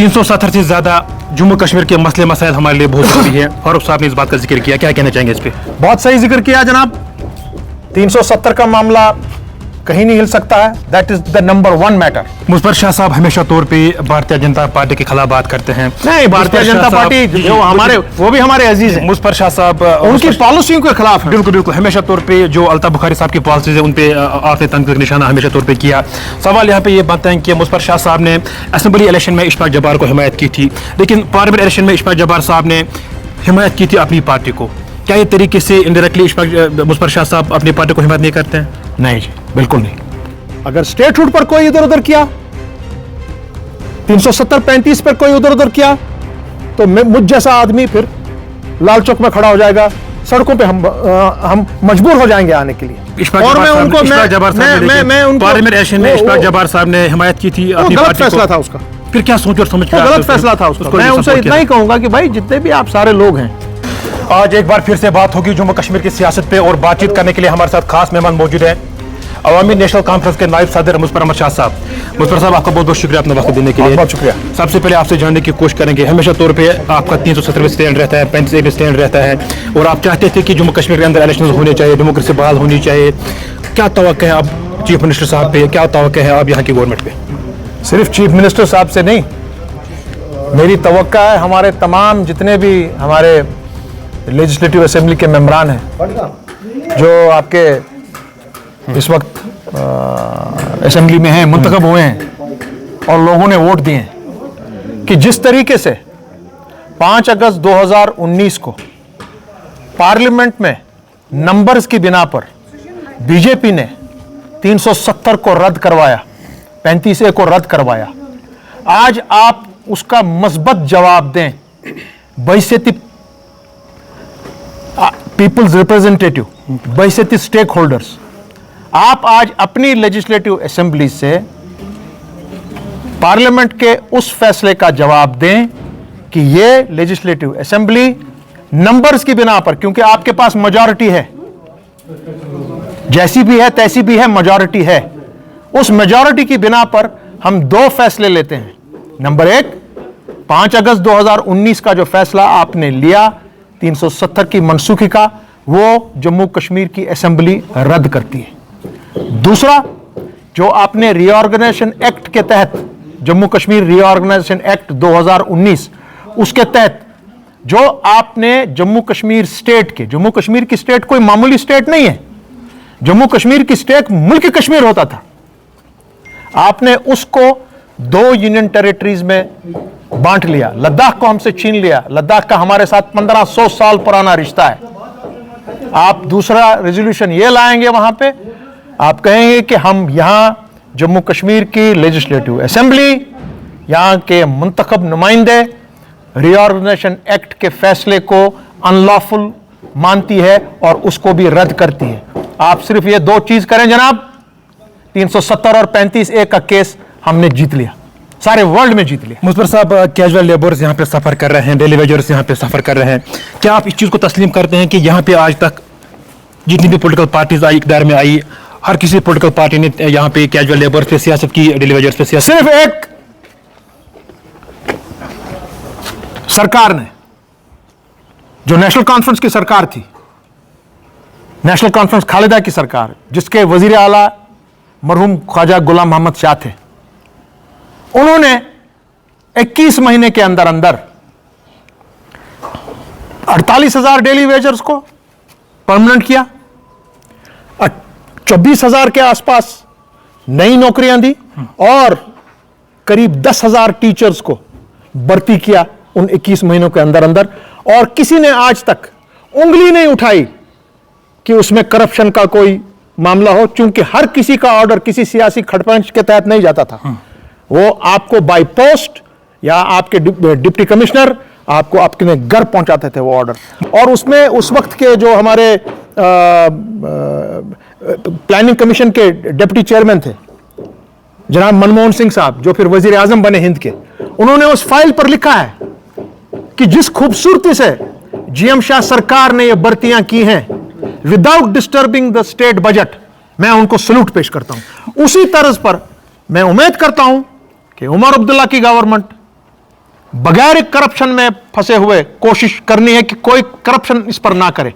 370 से ज्यादा जम्मू कश्मीर के मसले मसाइल हमारे लिए बहुत जरूरी है। फारूक साहब ने इस बात का जिक्र किया, क्या कहना चाहेंगे इस पे? बहुत सही जिक्र किया जनाब। 370 का मामला कहीं नहीं हिल सकता है। That is the number 1 matter. Muzaffar Shah साहब हमेशा तौर पे भारतीय जनता पार्टी के खिलाफ बात करते हैं। नहीं, भारतीय जनता पार्टी जो हमारे, वो भी हमारे अजीज हैं। मुज़फ़्फ़र शाह साहब उनकी पॉलिसियों के खिलाफ है। बिल्कुल बिल्कुल, हमेशा तौर पे जो अल्ताफ बुखारी साहब की पॉलिसीज है उन पे आपने तनकीद का निशाना हमेशा तौर पे किया। सवाल यहाँ पे ये बनता है कि मुज़फ़्फ़र शाह साहब ने असेंबली इलेक्शन में इशफाक जब्बार को हिमायत की थी, लेकिन पार्लियामेंट इलेक्शन में इशफाक जब्बार साहब ने हिमायत की थी अपनी पार्टी को। क्या ये तरीके से इनडायरेक्टली मुज़फ़्फ़र शाह साहब अपनी पार्टी को हिमायत नहीं करते हैं? नहीं जी, बिल्कुल नहीं। अगर स्टेटहुड पर कोई इधर उधर किया, 370-35 पर कोई उधर उधर किया, तो मुझ जैसा आदमी फिर लाल चौक में खड़ा हो जाएगा, सड़कों पे हम मजबूर हो जाएंगे आने के लिए। और मैं उनको पार्लियामेंट इलेक्शन में इशफाक जब्बार साहब ने हिमायत की थी अपनी पार्टी को। गलत फैसला था उसका। फिर क्या सोच और समझ के गलत फैसला था उसका। मैं उनसे इतना ही कहूंगा कि भाई जितने भी आप सारे लोग हैं, आज एक बार फिर से बात होगी जम्मू कश्मीर की सियासत पे, और बातचीत करने के लिए हमारे साथ खास मेहमान मौजूद हैं अवामी नेशनल कॉन्फ्रेंस के नायब सदर मुज़फ़्फ़र अहमद शाह साहब। मुज़फ़्फ़र साहब, आपका बहुत बहुत शुक्रिया अपना वक्त देने के लिए। बहुत शुक्रिया। सबसे पहले आपसे जानने की कोशिश करेंगे, हमेशा तौर पे आपका 370 स्टैंड रहता है, 35 स्टैंड रहता है, और आप चाहते थे कि जम्मू कश्मीर के अंदर इलेक्शन होने चाहिए, डेमोक्रेसी बहाल होनी चाहिए। क्या तवक्को है आप चीफ मिनिस्टर साहब पे, क्या तवक्को है आप यहाँ की गवर्नमेंट पे? सिर्फ चीफ मिनिस्टर साहब से नहीं, मेरी तवक्को है हमारे तमाम जितने भी हमारे लेजिस्लेटिव असेंबली के मेंबरान हैं जो आपके इस वक्त असेंबली में हैं, मुंतखब हुए हैं और लोगों ने वोट दिए हैं, कि जिस तरीके से 5 अगस्त 2019 को पार्लियामेंट में नंबर्स की बिना पर बीजेपी ने 370 को रद्द करवाया, 35A को रद्द करवाया, आज आप उसका मस्बत जवाब दें बहैसियत पीपल्स रिप्रेजेंटेटिव, बहैसियत स्टेक होल्डर्स। आप आज अपनी लेजिस्लेटिव असेंबली से पार्लियामेंट के उस फैसले का जवाब दें कि ये लेजिस्लेटिव असेंबली नंबर्स की बिना पर, क्योंकि आपके पास मेजॉरिटी है, जैसी भी है तैसी भी है, मेजॉरिटी है, उस मेजॉरिटी की बिना पर हम 2 फैसले लेते हैं। नंबर 1, 5 अगस्त 2019 का जो फैसला आपने लिया 370 की मनसूखी का, वो जम्मू कश्मीर की असेंबली रद्द करती है। दूसरा, जो आपने रीऑर्गेनाइजेशन एक्ट के तहत, जम्मू कश्मीर रीऑर्गेनाइजेशन एक्ट 2019, उसके तहत जो आपने जम्मू कश्मीर स्टेट के, जम्मू कश्मीर की स्टेट कोई मामूली स्टेट नहीं है, जम्मू कश्मीर की स्टेट मुल्क कश्मीर होता था, आपने उसको 2 यूनियन टेरिटरीज में बांट लिया। लद्दाख को हमसे छीन लिया। लद्दाख का हमारे साथ 1500 साल पुराना रिश्ता है। आप दूसरा रेजोल्यूशन ये लाएंगे, वहां पे आप कहेंगे कि हम यहां जम्मू कश्मीर की लेजिस्लेटिव असेंबली, यहां के मुंतखब नुमाइंदे रीऑर्गेनाइजेशन एक्ट के फैसले को अनलॉफुल मानती है और उसको भी रद्द करती है। आप सिर्फ ये 2 चीज करें जनाब, 370 और 35A का केस हमने जीत लिया, सारे वर्ल्ड में जीत लिया। मुज़फ़्फ़र साहब, कैजुअल लेबर्स यहाँ पे सफर कर रहे हैं, डेली वेजर्स यहाँ पे सफर कर रहे हैं, क्या आप इस चीज को तस्लीम करते हैं कि यहाँ पे आज तक जितनी भी पॉलिटिकल पार्टीज आई, इक़्तिदार में आई, हर किसी पॉलिटिकल पार्टी ने यहाँ पे कैजुअल लेबर्स पे सियासत की, डेली वेजर्स पे सियासत? सिर्फ एक सरकार ने, जो नेशनल कॉन्फ्रेंस की सरकार थी, नेशनल कॉन्फ्रेंस खालिदा की सरकार, जिसके वजीर आला मरहूम ख्वाजा गुलाम मोहम्मद शाह थे, उन्होंने 21 महीने के अंदर अंदर 48,000 डेली वेजर्स को परमानेंट किया, 24,000 के आसपास नई नौकरियां दी और करीब 10,000 टीचर्स को भर्ती किया उन 21 महीनों के अंदर अंदर। और किसी ने आज तक उंगली नहीं उठाई कि उसमें करप्शन का कोई मामला हो, क्योंकि हर किसी का ऑर्डर किसी सियासी खटपंच के तहत नहीं जाता था। वो आपको बाय पोस्ट या आपके डिप्टी कमिश्नर आपको अपने घर पहुंचाते थे वो ऑर्डर। और उसमें उस वक्त के जो हमारे प्लानिंग कमीशन के डिप्टी चेयरमैन थे जनाब मनमोहन सिंह साहब, जो फिर वजीर आजम बने हिंद के, उन्होंने उस फाइल पर लिखा है कि जिस खूबसूरती से जीएम शाह सरकार ने ये भर्तियां की हैं without disturbing the state budget, मैं उनको सल्यूट पेश करता हूं। उसी तर्ज पर मैं उम्मीद करता हूं कि उमर अब्दुल्ला की गवर्नमेंट बगैर करप्शन में फंसे हुए कोशिश करनी है कि कोई करप्शन इस पर ना करे।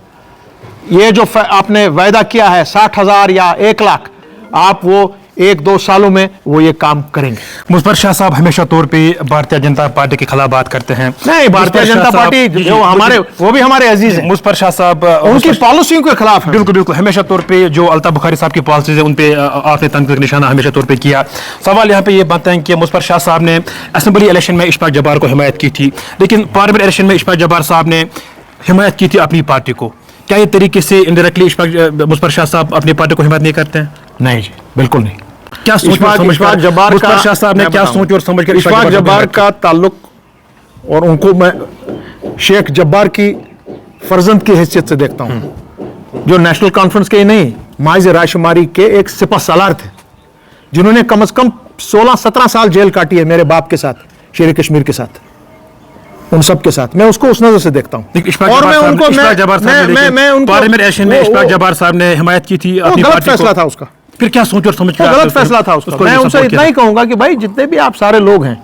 ये जो आपने वायदा किया है 60,000 या 1 लाख, आप वो 1-2 सालों में वो ये काम करेंगे। मुज़फ़्फ़र शाह साहब हमेशा तौर पे भारतीय जनता पार्टी के खिलाफ बात करते हैं। नहीं, भारतीय जनता पार्टी जो हमारे, वो भी हमारे अजीज हैं। मुज़फ़्फ़र शाह साहब उनकी पॉलिसियों के खिलाफ है। बिल्कुल बिल्कुल, हमेशा तौर पे जो अल्ताफ बुखारी साहब की पॉलिसीज है उन पे आपने तंज का निशाना हमेशा तौर पे किया। सवाल यहाँ पे ये बनता है कि मुज़फ़्फ़र शाह साहब ने असेंबली इलेक्शन में इशफाक जब्बार को हिमायत की थी, लेकिन पार्लियामेंट इलेक्शन में इशफाक जब्बार साहब ने हिमायत की थी अपनी पार्टी को। क्या ये तरीके से इनडायरेक्टली मुज़फ़्फ़र शाह साहब अपनी पार्टी को हिमायत नहीं करते हैं? नहीं जी, बिल्कुल नहीं। क्या इशफाक जब्बार का, शाह साहब ने क्या सोच और समझ कर इशफाक जब्बार का ताल्लुक, और उनको मैं शेख जब्बार की फर्जंद की हैसियत से देखता हूं, जो नेशनल कॉन्फ्रेंस के ही नहीं, माइज रायशुमारी के एक सिपह सालार थे, जिन्होंने कम से कम 16-17 साल जेल काटी है मेरे बाप के साथ, शेर कश्मीर के साथ, उन सब के साथ। मैं उसको उस नजर से देखता हूं। और मैं उनको पार्लियामेंट इलेक्शन में इशफाक जब्बार साहब ने हिमायत की थी अपनी गलत पार्टी फैसला को। था उसका। फिर क्या सोच और समझ कर गलत फैसला था उसका। मैं उनसे इतना ही कहूंगा कि भाई, जितने भी आप सारे लोग हैं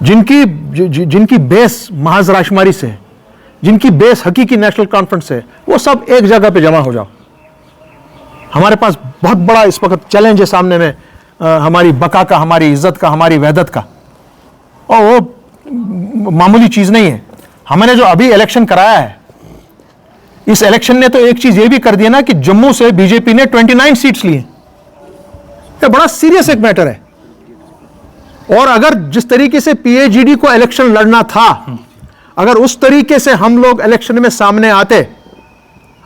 जिनकी बेस महज राशुमारी से है, जिनकी बेस हकीकी नेशनल कॉन्फ्रेंस से है, वो सब एक जगह पे जमा हो जाओ। हमारे पास बहुत बड़ा इस वक्त चैलेंज है सामने में, हमारी बका का, हमारी इज्जत का, हमारी वहदत का, और वो मामूली चीज नहीं है। हमने जो अभी इलेक्शन कराया है, इस इलेक्शन ने तो एक चीज ये भी कर दिया ना कि जम्मू से बीजेपी ने 29 सीट्स लिए। ये बड़ा सीरियस एक मैटर है। और अगर जिस तरीके से पीएजीडी को इलेक्शन लड़ना था, अगर उस तरीके से हम लोग इलेक्शन में सामने आते,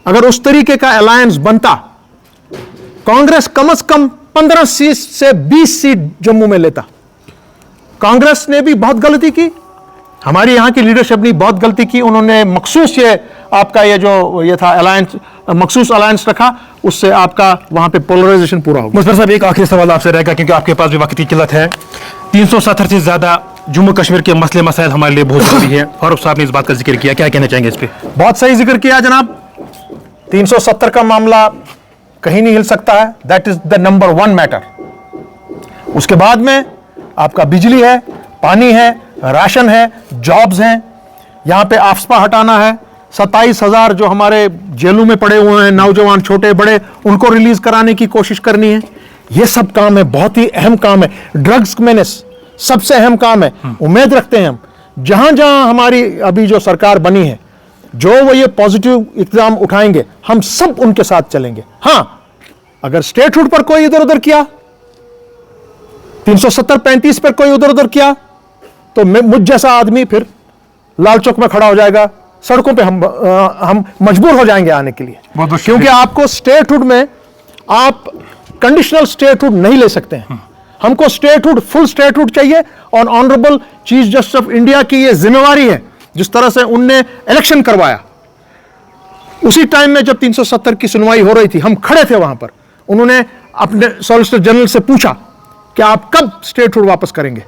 अगर उस तरीके का अलायंस बनता, कांग्रेस कम से कम 15 सीट से 20 सीट जम्मू में लेता। कांग्रेस ने भी बहुत गलती की, हमारी यहां की लीडरशिप ने बहुत गलती की। उन्होंने मखसूस आपका ये था अलायंस, मखसूस अलायंस रखा, उससे आपका वहां पे पोलराइजेशन पूरा होगा। मुज़फ़्फ़र साहब, एक आखिरी सवाल आपसे रहेगा, क्योंकि आपके पास भी वक्त की किल्लत है। 370 से ज्यादा जम्मू कश्मीर के मसले मसाइल हमारे लिए बहुत जरूरी है। फारूक साहब ने इस बात का जिक्र किया, क्या कहना चाहेंगे इस पे? बहुत सही जिक्र किया जनाब। 370 का मामला कहीं नहीं हिल सकता है। That is the number 1 matter. उसके बाद में आपका बिजली है, पानी है, राशन है, जॉब्स हैं, यहां पे आफ्सपा हटाना है, 27,000 जो हमारे जेलों में पड़े हुए हैं नौजवान छोटे बड़े, उनको रिलीज कराने की कोशिश करनी है। ये सब काम है, बहुत ही अहम काम है। ड्रग्स मेनेस सबसे अहम काम है। उम्मीद रखते हैं हम जहां जहां हमारी अभी जो सरकार बनी है, जो वो ये पॉजिटिव इक़दाम उठाएंगे, हम सब उनके साथ चलेंगे। हां, अगर स्टेटहुड पर कोई इधर उधर किया, 370-35 पर कोई उधर उधर किया, तो मुझ जैसा आदमी फिर लाल चौक में खड़ा हो जाएगा, सड़कों पे हम मजबूर हो जाएंगे आने के लिए। क्योंकि आपको स्टेटहुड में आप कंडीशनल स्टेटहुड नहीं ले सकते हैं। हमको स्टेटहुड, फुल स्टेटहुड चाहिए। और honourable chief justice of India की ये जिम्मेवारी है, जिस तरह से उनने इलेक्शन करवाया, उसी टाइम में जब 370 की सुनवाई हो रही थी, हम खड़े थे वहां पर। उन्होंने अपने सॉलिसिटर जनरल से पूछा कि आप कब स्टेटहुड वापस करेंगे।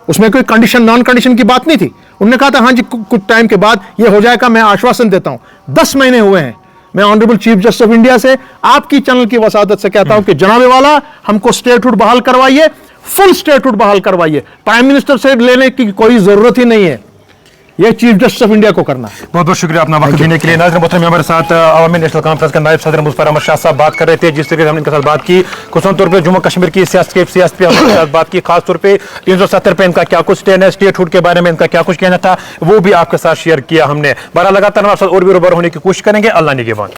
उसमें कोई कंडीशन, नॉन कंडीशन की बात नहीं थी। उन्होंने कहा था हाँ जी, कुछ टाइम के बाद ये हो जाएगा, मैं आश्वासन देता हूं। 10 महीने हुए हैं। मैं honourable chief justice of India से, आपकी चैनल की वसादत से कहता हूं कि जनाबे वाला, हमको स्टेटहुड बहाल करवाइए, फुल स्टेटहुड बहाल करवाइए। प्राइम मिनिस्टर से लेने की कोई जरूरत ही नहीं है, यह चीफ जस्टिस ऑफ इंडिया को करना है। बहुत बहुत शुक्रिया अपना वक्त देने के लिए। नाज़रीन मोहतरम, हमारे साथ अवामी नेशनल कॉन्फ्रेंस के नायब सदर मुज़फ़्फ़र अहमद शाह साहब बात कर रहे थे। जिस तरीके से हमने इनके साथ बात की, खुसूसन तौर पर जम्मू कश्मीर की सियासत पे हमारे साथ बात की, खासतौर पर 370 पे इनका क्या कुछ स्टैंड है, स्टेटहुड के बारे में इनका क्या कुछ कहना था, वो भी आपके साथ शेयर किया हमने। बहरहाल लगातार हमारे साथ और भी रूबरू होने की कोशिश करेंगे। अल्लाह निगहबान।